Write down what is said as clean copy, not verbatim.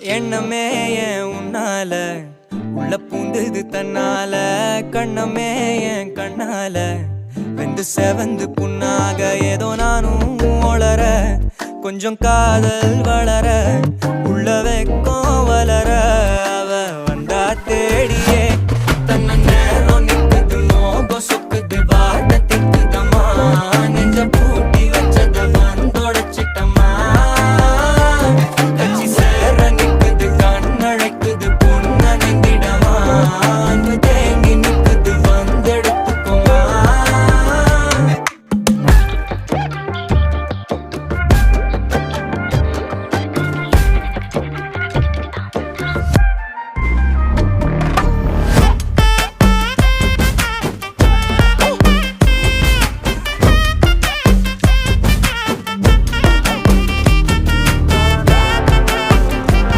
எண்ணமே ஏன் உன்னால உள்ள பூந்தது தன்னால கண்ணமே ஏன் கண்ணால வெந்து செவந்து புண்ணாக ஏதோ நானும் ஒளர கொஞ்சம் காதல் வளர உள்ள வெக்கம்